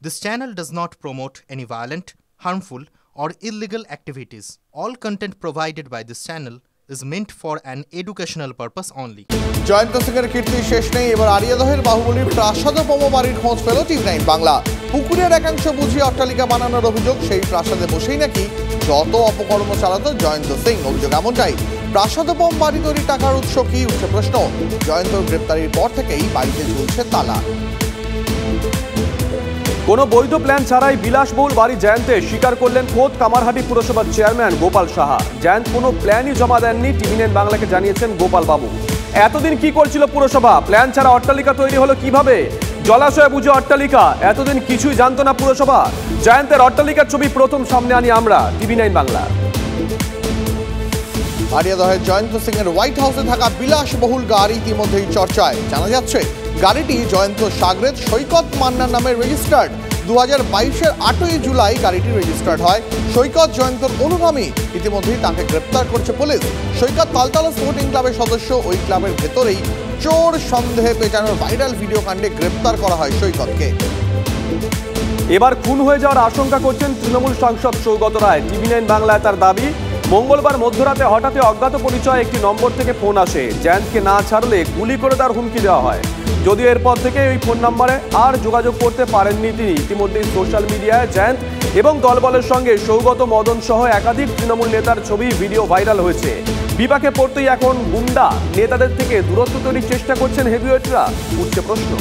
This channel does not promote any violent, harmful, or illegal activities. All content provided by this channel is meant for an educational purpose only. Jayanta সিংয়ের কীর্তি শেষ নেই। এবার আরিয়াদহের বাহুবলীর প্রাসাদোপম বাড়ির খোঁজ পেল টিভি9 বাংলা। পুকুরের একাংশ বুঝিয়ে অট্টালিকা বানানোর অভিযোগ, সেই প্রাসাদে বসেই নাকি যত অপকর্ম চালাতো জয়ন্ত সিং। অভিযোগ এমনটাই। প্রাসাদোপম বাড়ি তৈরির টাকার উৎস কি, উঠছে প্রশ্ন। জয়ন্তর গ্রেপ্তারির পর থেকেই বাড়িতে ঝুলছে তালা। কোনো বৈধ প্ল্যান ছাড়াই বিলাসবহুল বাড়ি জয়ন্তে স্বীকার করলেন খোদ কামারহাটি পুরসভার চেয়ারম্যান গোপাল সাহা। জয়ন্ত কোনো প্ল্যানই জমা দেননি, টিভি9 বাংলাকে জানিয়েছেন গোপাল বাবু। এতদিন কি করছিল পুরসভা? প্ল্যান ছাড়া অট্টালিকা তৈরি হলো কিভাবে? জলাশয় বুঝে অট্টালিকা, এতদিন কিছুই জানতো না পুরসভা। জয়ন্তের অট্টালিকার ছবি প্রথম সামনে আনি আমরা, টিভি9 বাংলা। আরিয়াদহের জয়ন্ত সিংয়ের হোয়াইট হাউসে থাকা বিলাসবহুল গাড়ি ইতিমধ্যেই চর্চায়। জানা যাচ্ছে গাড়িটি জয়ন্ত সাগরেদ সৈকত মান্নার নামে রেজিস্টার্ড। 2022-এর 8ই জুলাই গাড়িটি রেজিস্টার্ড হয়। সৈকত জয়ন্তর অনুগামী। ইতিমধ্যেই তাকে গ্রেপ্তার করছে পুলিশ। সৈকত তালতলা স্পোর্টিং ক্লাবের সদস্য। ওই ক্লাবের ভেতরেই চোর সন্দেহে পেটানোর ভাইরাল ভিডিও কাণ্ডে গ্রেপ্তার করা হয় সৈকতকে। এবার খুন হয়ে যাওয়ার আশঙ্কা করছেন তৃণমূল সাংসদ সৌগত রায়। টিভি9 বাংলায় তার দাবি, মঙ্গলবার মধ্যরাতে হঠাৎই অজ্ঞাত পরিচয় একটি নম্বর থেকে ফোন আসে। জয়ন্তকে না ছাড়লে গুলি করে তার হুমকি দেওয়া হয়। যদিও এরপর থেকে ওই ফোন নম্বরে আর যোগাযোগ করতে পারেননি তিনি। ইতিমধ্যেই সোশ্যাল মিডিয়ায় জয়ন্ত এবং দলবলের সঙ্গে সৌগত, মদন সহ একাধিক তৃণমূল নেতার ছবি, ভিডিও ভাইরাল হয়েছে। বিপাকে পড়তেই এখন গুন্ডা নেতাদের থেকে দূরত্ব তৈরির চেষ্টা করছেন হেভিওয়েটরা, উঠছে প্রশ্ন।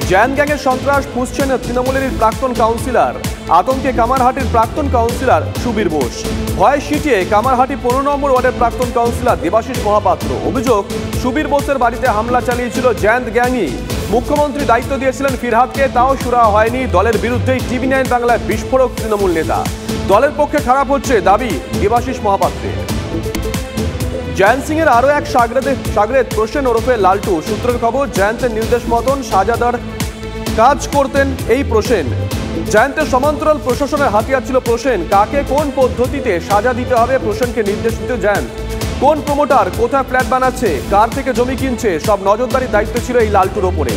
জয়ন্ত গ্যাংয়ের সন্ত্রাস ফুঁসছেন তৃণমূলের প্রাক্তন কাউন্সিলর। আতঙ্কে কামারহাটির প্রাক্তন কাউন্সিলর সুবীর বোস। ভয়ে সিটিয়ে কামারহাটি 15 নম্বর ওয়ার্ডের প্রাক্তন কাউন্সিলর দেবাশিস মহাপাত্র। অভিযোগ, সুবীর বোসের বাড়িতে হামলা চালিয়েছিল জয়ন্ত গ্যাংই। মুখ্যমন্ত্রী দায়িত্ব দিয়েছিলেন ফিরহাদকে, তাও সুরা হয়নি। দলের বিরুদ্ধেই টিভি9 বাংলায় বিস্ফোরক তৃণমূল নেতা। দলের পক্ষে খারাপ হচ্ছে দাবি দেবাশিস মহাপাত্রের। জয়ন্ত সিং এর আরও এক সাগরেদ প্রসেন ওরফে লালটু। সূত্রের খবর, জয়ন্তের নির্দেশ মতন সাজাদার কাজ করতেন এই প্রসেন। জয়ন্তের সমান্তরাল প্রশাসনের হাতিয়ার ছিল প্রসেন। কাকে কোন পদ্ধতিতে সাজা দিতে হবে প্রসেনকে নির্দেশ দিত জয়ন্ত। কোন প্রমোটার কোথায় ফ্ল্যাট বানাচ্ছে, কার থেকে জমি কিনছে, সব নজরদারির দায়িত্ব ছিল এই লালটুর ওপরে।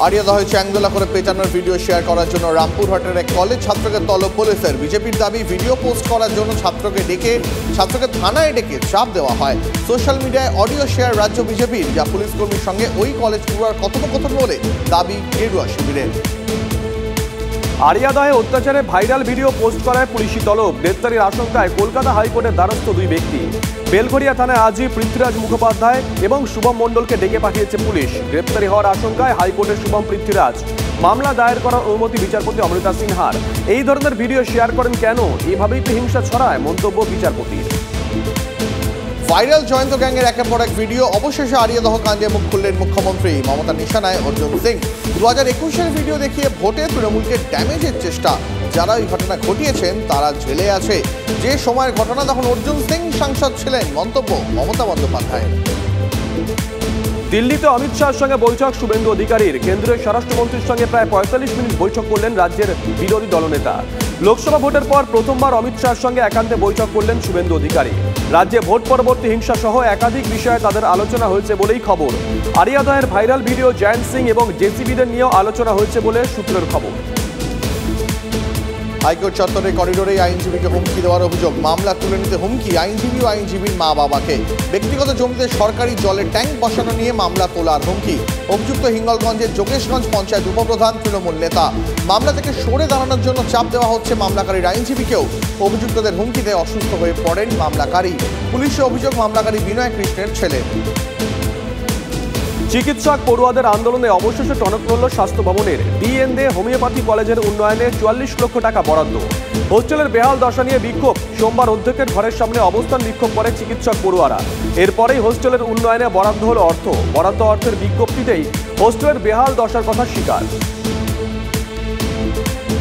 আরিয়াদহে চ্যাংদোলা করে পেটানোর ভিডিও শেয়ার করার জন্য রামপুরহাটের এক কলেজ ছাত্রকে তলব পুলিশের। বিজেপির দাবি, ভিডিও পোস্ট করার জন্য ছাত্রকে থানায় ডেকে চাপ দেওয়া হয়। সোশ্যাল মিডিয়ায় অডিও শেয়ার রাজ্য বিজেপির, যা পুলিশ কর্মীর সঙ্গে ওই কলেজ পড়ুয়ার কথোপকথন বলে দাবি গেরুয়া শিবিরের। আরিয়াদহে অত্যাচারে ভাইরাল ভিডিও পোস্ট করায় পুলিশি তলব। গ্রেপ্তারির আশঙ্কায় কলকাতা হাইকোর্টের দ্বারস্থ দুই ব্যক্তি। বেলঘরিয়া থানায় আজই পৃথ্বীরাজ মুখোপাধ্যায় এবং শুভম মণ্ডলকে ডেকে পাঠিয়েছে পুলিশ। গ্রেপ্তারি হওয়ার আশঙ্কায় হাইকোর্টের শুভম পৃথ্বীরাজ। মামলা দায়ের করার অনুমতি বিচারপতি অমৃতা সিনহার। এই ধরনের ভিডিও শেয়ার করেন কেন? এভাবেই তো হিংসা ছড়ায়, মন্তব্য বিচারপতির। ভাইরাল জয়ন্ত গ্যাংয়ের একের পর এক ভিডিও। অবশেষে আরিয়াদহ কাণ্ডে মুখ খুললেন মুখ্যমন্ত্রী মমতা নিশানায় অর্জুন সিং। 2021-এর ভিডিও দেখিয়ে ভোটে তৃণমূলকে ড্যামেজের চেষ্টা। যারা এই ঘটনা ঘটিয়েছেন তারা জেলে আছে। যে সময়ের ঘটনা, তখন অর্জুন সিং সাংসদ ছিলেন। মন্তব্য মমতা বন্দ্যোপাধ্যায়ের। দিল্লিতে অমিত শাহের সঙ্গে বৈঠক শুভেন্দু অধিকারীর। কেন্দ্রীয় স্বরাষ্ট্রমন্ত্রীর সঙ্গে প্রায় 45 মিনিট বৈঠক করলেন রাজ্যের বিরোধী দলনেতা। লোকসভা ভোটের পর প্রথমবার অমিত শাহের সঙ্গে একান্তে বৈঠক করলেন শুভেন্দু অধিকারী। রাজ্যে ভোট পরবর্তী হিংসা সহ একাধিক বিষয়ে তাদের আলোচনা হয়েছে বলেই খবর। আরিয়াদহের ভাইরাল ভিডিও, জয়ন্ত সিং এবং জেসিবিদের নিয়েও আলোচনা হয়েছে বলে সূত্রের খবর। হাইকোর্ট চত্বরে করিডোরে আইনজীবীকে হুমকি দেওয়ার অভিযোগ। মামলা তুলে নিতে হুমকি আইনজীবী ও আইনজীবীর মা বাবাকে। ব্যক্তিগত জমিতে সরকারি জলের ট্যাঙ্ক বসানো নিয়ে মামলা তোলার হুমকি। অভিযুক্ত হিঙ্গলগঞ্জের যোগেশগঞ্জ পঞ্চায়েত উপপ্রধান, তৃণমূল নেতা। মামলা থেকে সরে দাঁড়ানোর জন্য চাপ দেওয়া হচ্ছে মামলাকারীর আইনজীবীকেও। অভিযুক্তদের হুমকিতে অসুস্থ হয়ে পড়েন মামলাকারী। পুলিশের অভিযোগ, মামলাকারী বিনয় কৃষ্ণের ছেলে। চিকিৎসক পড়ুয়াদের আন্দোলনে অবশেষে টনক নড়ল স্বাস্থ্য ভবনের। ডিএনএ হোমিওপ্যাথি কলেজের উন্নয়নে 44 লক্ষ টাকা বরাদ্দ। হোস্টেলের বেহাল দশা নিয়ে বিক্ষোভ। সোমবার অধ্যক্ষের ঘরের সামনে অবস্থান বিক্ষোভ করে চিকিৎসক পড়ুয়ারা। এরপরেই হোস্টেলের উন্নয়নে বরাদ্দ হল অর্থ। বরাদ্দ অর্থের বিজ্ঞপ্তিতেই হোস্টেলের বেহাল দশার কথা স্বীকার।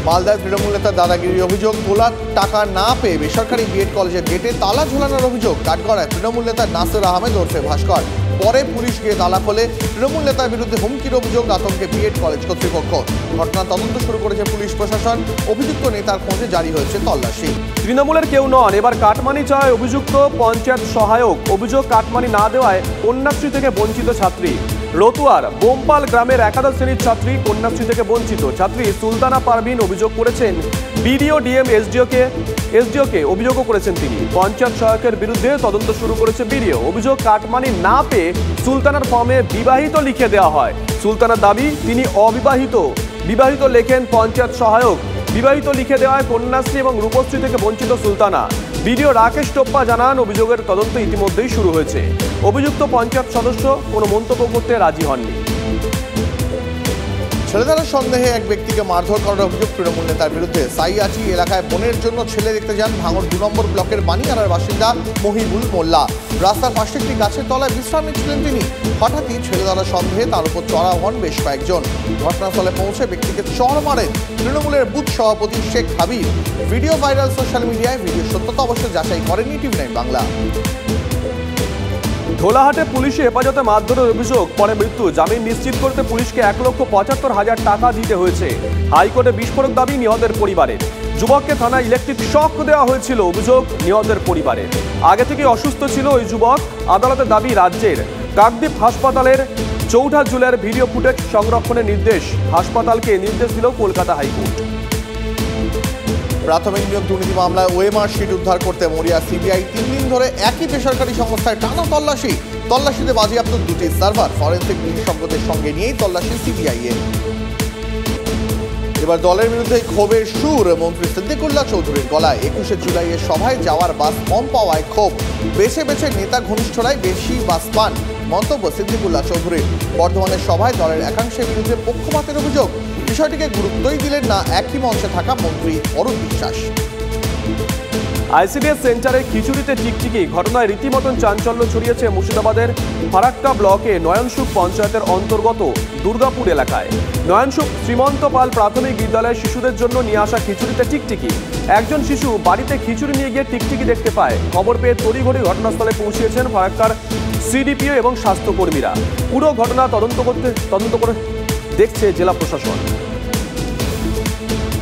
মালদায় তৃণমূল নেতার দাদাগিরির অভিযোগ। তোলার টাকা না পেয়ে বেসরকারি বিএড কলেজের গেটে তালা ঝোলানোর অভিযোগ। কাঠগড়ায় তৃণমূল নেতা নাসির আহমেদ ওরফে ভাস্কর। পরে পুলিশ গিয়ে তালা খোলে। তৃণমূল নেতার বিরুদ্ধে হুমকির অভিযোগ। আতঙ্কে বিএড কলেজ কর্তৃপক্ষ। ঘটনার তদন্ত শুরু করেছে পুলিশ প্রশাসন। অভিযুক্ত নেতার খোঁজে জারি হয়েছে তল্লাশি। তৃণমূলের কেউ নন, এবার কাটমানি চায় অভিযুক্ত পঞ্চায়েত সহায়ক। অভিযোগ, কাটমানি না দেওয়ায় কন্যাশ্রী থেকে বঞ্চিত ছাত্রী। রতুয়ার বোমপাল গ্রামের একাদশ শ্রেণীর ছাত্রী কন্যাশ্রী থেকে বঞ্চিত। ছাত্রী সুলতানা পারভিন অভিযোগ করেছেন বিডিও ডিএম এসডিওকে অভিযোগও করেছেন তিনি। পঞ্চায়েত সহায়কের বিরুদ্ধে তদন্ত শুরু করেছে বিডিও। অভিযোগ কাটমানি না পেয়ে সুলতানার ফর্মে বিবাহিত লিখে দেওয়া হয়। সুলতানার দাবি তিনি অবিবাহিত। বিবাহিত লেখেন পঞ্চায়েত সহায়ক। বিবাহিত লিখে দেওয়ায় কন্যাশ্রী এবং রূপশ্রী থেকে বঞ্চিত সুলতানা। বিডিও রাকেশ টোপ্পা জানান অভিযোগের তদন্ত ইতিমধ্যেই শুরু হয়েছে। অভিযুক্ত পঞ্চায়েত সদস্য কোনো মন্তব্য করতে রাজি হননি। ছেলেধরার সন্দেহে এক ব্যক্তিকে মারধর করার অভিযোগ তৃণমূল নেতার বিরুদ্ধে। সাইয়াচি এলাকায় বোনের জন্য ছেলে দেখতে যান ভাঙড় 2 নম্বর ব্লকের বানিয়ারার বাসিন্দা মহিবুল মোল্লা। রাস্তার পাশে একটি গাছের তলায় বিশ্রাম নিচ্ছিলেন তিনি। হঠাৎই ছেলেধরার সন্দেহে তার উপর চড়াও হন বেশ কয়েকজন। ঘটনাস্থলে পৌঁছে ব্যক্তিকে চড় মারেন তৃণমূলের বুথ সভাপতি Sheikh Habib. Video viral social মিডিয়ায়। ভিডিওর সত্যতা অবশ্য যাচাই করেনি TV9 বাংলা। ধোলাহাটে পুলিশে হেফাজতে মারধরের অভিযোগ, পরে মৃত্যু। জামিন নিশ্চিত করতে পুলিশকে 1,75,000 টাকা দিতে হয়েছে। হাইকোর্টে বিস্ফোরক দাবি নিহতের পরিবারের। যুবককে থানায় ইলেকট্রিক শক দেওয়া হয়েছিল, অভিযোগ নিহতের পরিবারের। আগে থেকে অসুস্থ ছিল ওই যুবক। আদালতের দাবি রাজ্যের কাকদ্বীপ হাসপাতালের 4 জুলাইয়ের ভিডিও ফুটেজ সংরক্ষণের নির্দেশ। হাসপাতালকে নির্দেশ দিল কলকাতা হাইকোর্ট। প্রাথমিক নিয়োগ দুর্নীতি মামলায় ওএমআর শিট উদ্ধার করতে মরিয়া সিবিআই। 3 দিন ধরে একই বেসরকারি সংস্থায় টানা তল্লাশিতে বাজেয়াপ্ত 2টি সার্ভার। ফরেনসিক বিশেষজ্ঞদের সঙ্গে নিয়েই তল্লাশি সিবিআই এর। এবার দলের বিরুদ্ধে ক্ষোভের সুর মন্ত্রী সিদ্দিকুল্লাহ চৌধুরীর গলায়। 21শে জুলাইয়ের সভায় যাওয়ার বাস কম পাওয়ায় ক্ষোভ। বেছে বেছে নেতা ঘনিষ্ঠরাই বেশি বাস পান, মন্তব্য সিদ্দিকুল্লাহ চৌধুরীর। বর্ধমানের সভায় দলের একাংশের বিরুদ্ধে পক্ষপাতের অভিযোগ। বিষয়টিকে গুরুত্বই দিলেন না একই মঞ্চে থাকা মন্ত্রী অরূপ বিশ্বাস। আইসিডিএস সেন্টারে খিচুড়িতে টিকটিকি ঘটনায় রীতিমতন চাঞ্চল্য ছড়িয়েছে মুর্শিদাবাদের ফারাক্কা ব্লকে নয়নসুখ পঞ্চায়েতের অন্তর্গত দুর্গাপুর এলাকায়। নয়নসুখ শ্রীমন্ত পাল প্রাথমিক বিদ্যালয়ের শিশুদের জন্য নিয়ে আসা খিচুড়িতে টিকটিকি। একজন শিশু বাড়িতে খিচুড়ি নিয়ে গিয়ে টিকটিকি দেখতে পায়। খবর পেয়ে তড়িঘড়ি ঘটনাস্থলে পৌঁছিয়েছেন ফারাক্কার সিডিপিও এবং স্বাস্থ্যকর্মীরা। পুরো ঘটনা তদন্ত করে দেখছে জেলা প্রশাসন।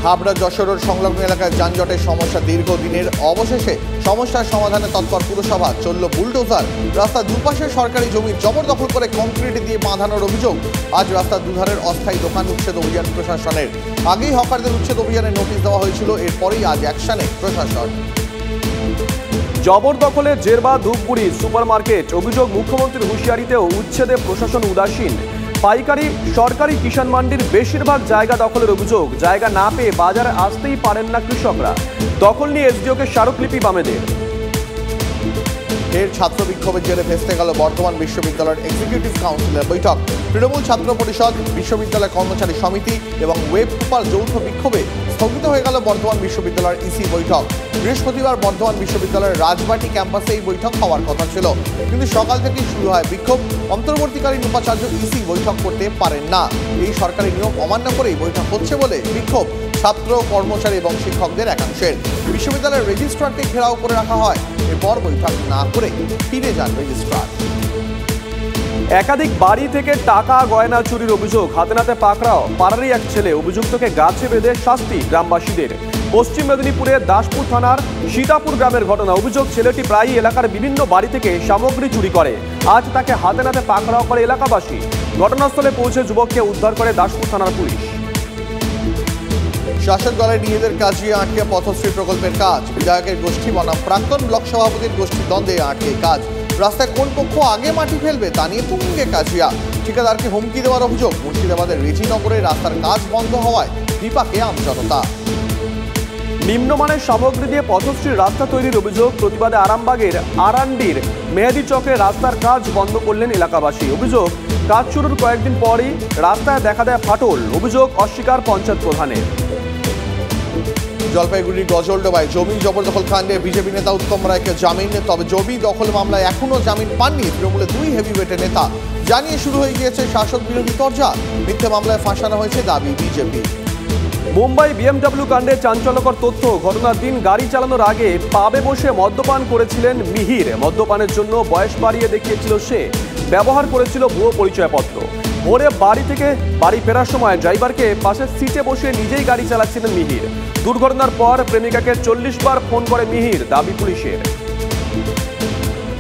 হাবড়া যশোর সংলগ্ন এলাকায় যানজটের সমস্যা দীর্ঘদিনের, অবশেষে সমস্যার সমাধানে তৎপর পুরসভা। চলল বুলডোজার। রাস্তার দুপাশে সরকারি জমি জবরদখল করে কংক্রিট দিয়ে বাঁধানোর অভিযোগ। আজ রাস্তার দুধারের অস্থায়ী দোকান উচ্ছেদ অভিযান প্রশাসনের। আগেই হকারদের উচ্ছেদ অভিযানের নোটিশ দেওয়া হয়েছিল, এরপরেই আজ অ্যাকশনে প্রশাসন। জবরদখলে জেরবা ধূপগুড়ি সুপারমার্কেট। অভিযোগ মুখ্যমন্ত্রীর হুঁশিয়ারিতেও উচ্ছেদে প্রশাসন উদাসীন। পাইকারি সরকারি কিষাণ মান্ডির বেশিরভাগ জায়গা দখলের অভিযোগ। জায়গা না পেয়ে বাজারে আসতেই পারেন না কৃষকরা। দখল নিয়ে এসডিওকে স্মারকলিপি বামেদের। ফের ছাত্র বিক্ষোভের জেরে ভেস্তে গেল বর্ধমান বিশ্ববিদ্যালয়ের এক্সিকিউটিভ কাউন্সিলের বৈঠক। তৃণমূল ছাত্র পরিষদ, বিশ্ববিদ্যালয় কর্মচারী সমিতি এবং ওয়েব কুপার যৌথ বিক্ষোভে স্থগিত হয়ে গেল বর্ধমান বিশ্ববিদ্যালয়ের ইসি বৈঠক। বৃহস্পতিবার বর্ধমান বিশ্ববিদ্যালয়ের রাজবাটি ক্যাম্পাসে এই বৈঠক হওয়ার কথা ছিল, কিন্তু সকাল থেকেই শুরু হয় বিক্ষোভ। অন্তর্বর্তীকালীন উপাচার্য ইসি বৈঠক করতে পারেন না। এই সরকারি নিয়ম অমান্য করেই বৈঠক হচ্ছে বলে বিক্ষোভ ছাত্র, কর্মচারী এবং শিক্ষকদের একাংশের। বিশ্ববিদ্যালয়ের রেজিস্ট্রারকে ঘেরাও করে রাখা হয়। এরপর বৈঠক না করে ফিরে যান রেজিস্ট্রার। একাধিক বাড়ি থেকে টাকা গয়না চুরির অভিযোগ। হাতে নাতে পাকড়াও পাড়ারই এক ছেলে। অভিযুক্তকে গাছে বেঁধে শাস্তি গ্রামবাসীদের। পশ্চিম মেদিনীপুরের দাসপুর থানার সীতাপুর গ্রামের ঘটনা। অভিযোগ ছেলেটি প্রায়ই এলাকার বিভিন্ন বাড়ি থেকে সামগ্রী চুরি করে। আজ তাকে হাতে নাতে পাকড়াও করে এলাকাবাসী। ঘটনাস্থলে পৌঁছে যুবককে উদ্ধার করে দাসপুর থানার পুলিশ। শাসক দলের নিজেদের কাজিয়ে আটকে পথশ্রী প্রকল্পের কাজ। বিধায়কের গোষ্ঠী বনাম প্রাক্তন ব্লক সভাপতির গোষ্ঠী দ্বন্দ্বে আটকে কাজ। রাস্তায় কোন পক্ষ আগে মাটি ফেলবে তা নিয়ে তুঙ্গে কাজিয়া। ঠিকাদারকে হুমকি দেওয়ার অভিযোগ। মুর্শিদাবাদের রেজিনগরে রাস্তার কাজ বন্ধ হওয়ায় বিপাকে আমজনতা। নিম্নমানের সামগ্রী দিয়ে পথশ্রীর রাস্তা তৈরির অভিযোগ। প্রতিবাদে আরামবাগের আরান্ডির মেহেদি চকে রাস্তার কাজ বন্ধ করলেন এলাকাবাসী। অভিযোগ কাজ শুরুর কয়েকদিন পরই রাস্তায় দেখা দেয় ফাটল। অভিযোগ অস্বীকার পঞ্চায়েত প্রধানের। জলপাইগুড়ির গজলডোবায় জমি জবরদখল কাণ্ডে বিজেপি নেতা উত্তম রায়কে জামিন। তবে জমি দখল মামলায় এখনও জামিন পাননি তৃণমূলের 2 হেভিওয়েটের নেতা। জানিয়ে শুরু হয়ে গিয়েছে শাসক বিরোধী তরজা। মিথ্যে মামলায় ফাঁসানো হয়েছে দাবি বিজেপি। মুম্বাই বিএমডব্লিউ কাণ্ডে চাঞ্চল্যকর তথ্য। ঘটনার দিন গাড়ি চালানোর আগে পাবে বসে মদ্যপান করেছিলেন মিহির। মদ্যপানের জন্য বয়স বাড়িয়ে দেখিয়েছিল সে। ব্যবহার করেছিল ভুয়ো পরিচয়পত্র। ভোরে বাড়ি থেকে বাড়ি ফেরার সময় ড্রাইভারকে পাশের সিটে বসে নিজেই গাড়ি চালাচ্ছিলেন মিহির। দুর্ঘটনার পর প্রেমিকাকে 40 বার ফোন করে মিহির, দাবি পুলিশের।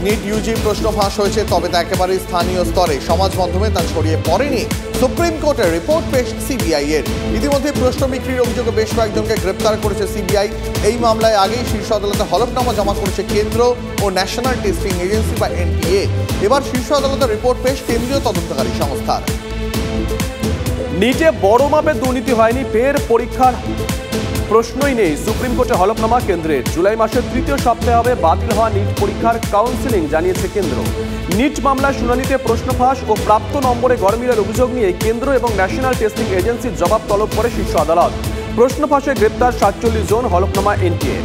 নিট ইউজি প্রশ্ন ফাঁস হয়েছে, তবে তা একেবারেই স্থানীয় স্তরে, সমাজ মাধ্যমে তা ছড়িয়ে পড়েনি। সুপ্রিম কোর্টের রিপোর্ট পেশ সিবিআই এর। ইতিমধ্যে প্রশ্ন বিক্রির অভিযোগে বেশ কয়েকজনকে গ্রেপ্তার করেছে সিবিআই। এই মামলায় আগেই শীর্ষ আদালতে হলফনামা জমা করেছে কেন্দ্র ও ন্যাশনাল টেস্টিং এজেন্সি বা এনটিএ। এবার শীর্ষ আদালতের রিপোর্ট পেশ কেন্দ্রীয় তদন্তকারী সংস্থার। নিটে বড় মাপের দুর্নীতি হয়নি, ফের পরীক্ষার প্রশ্নই নেই, সুপ্রিম কোর্টে হলফনামা কেন্দ্রের। জুলাই মাসের তৃতীয় সপ্তাহে হবে বাতিল হওয়া নিট পরীক্ষার কাউন্সেলিং, জানিয়েছে কেন্দ্র। নিট মামলার শুনানিতে প্রশ্ন ফাঁস ও প্রাপ্ত নম্বরে গরমিলের অভিযোগ নিয়ে কেন্দ্র এবং ন্যাশনাল টেস্টিং এজেন্সির জবাব তলব করে শীর্ষ আদালত। প্রশ্ন ফাঁসে গ্রেপ্তার 47 জন, হলফনামা এনটিএ।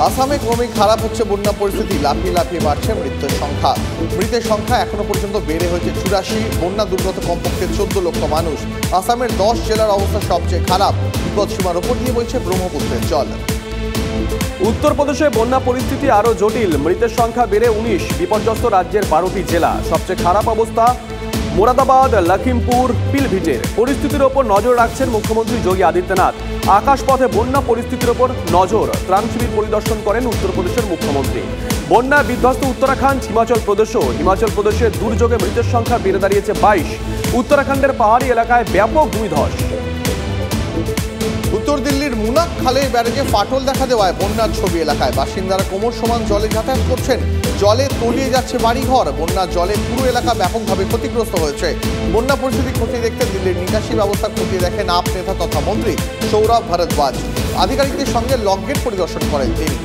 আসামে ক্রমেই খারাপ হচ্ছে বন্যা পরিস্থিতি, লাফিয়ে লাফিয়ে বাড়ছে মৃতের সংখ্যা। মৃতের সংখ্যা এখনো পর্যন্ত বেড়ে হয়েছে 84। বন্যা দুর্গত কমপক্ষে 14 লক্ষ মানুষ। আসামের 10 জেলার অবস্থা সবচেয়ে খারাপ। বিপদসীমার ওপর দিয়ে বইছে ব্রহ্মপুত্রের জল। উত্তরপ্রদেশে বন্যা পরিস্থিতি আরও জটিল, মৃতের সংখ্যা বেড়ে 19। বিপর্যস্ত রাজ্যের 12টি জেলা। সবচেয়ে খারাপ অবস্থা মোরাদাবাদ, লখিমপুর, পিলভিটের। পরিস্থিতির ওপর নজর রাখছেন মুখ্যমন্ত্রী যোগী আদিত্যনাথ। আকাশপথে বন্যা পরিস্থিতির ওপর নজর, ত্রাণ শিবির পরিদর্শন করেন উত্তরপ্রদেশের মুখ্যমন্ত্রী। বন্যায় বিধ্বস্ত উত্তরাখণ্ড, হিমাচল প্রদেশে দুর্যোগে মৃতের সংখ্যা বেড়ে দাঁড়িয়েছে 22। উত্তরাখণ্ডের পাহাড়ি এলাকায় ব্যাপক ভূমিধস। উত্তর দিল্লির মুনাক খালের ব্যারেজে ফাটল দেখা দেওয়ায় বন্যার ছবি এলাকায়। বাসিন্দারা কোমর সমান জলে যাতায়াত করছেন। জলে তলিয়ে যাচ্ছে বাড়িঘর। বন্যার জলে পুরো এলাকা ব্যাপকভাবে ক্ষতিগ্রস্ত হয়েছে। বন্যা পরিস্থিতি খতিয়ে দেখতে দিল্লির নিকাশি ব্যবস্থা খতিয়ে দেখেন আপ নেতা তথা মন্ত্রী সৌরভ ভরদ্বাজ। আধিকারিকদের সঙ্গে লকগেট পরিদর্শন করেন তিনি।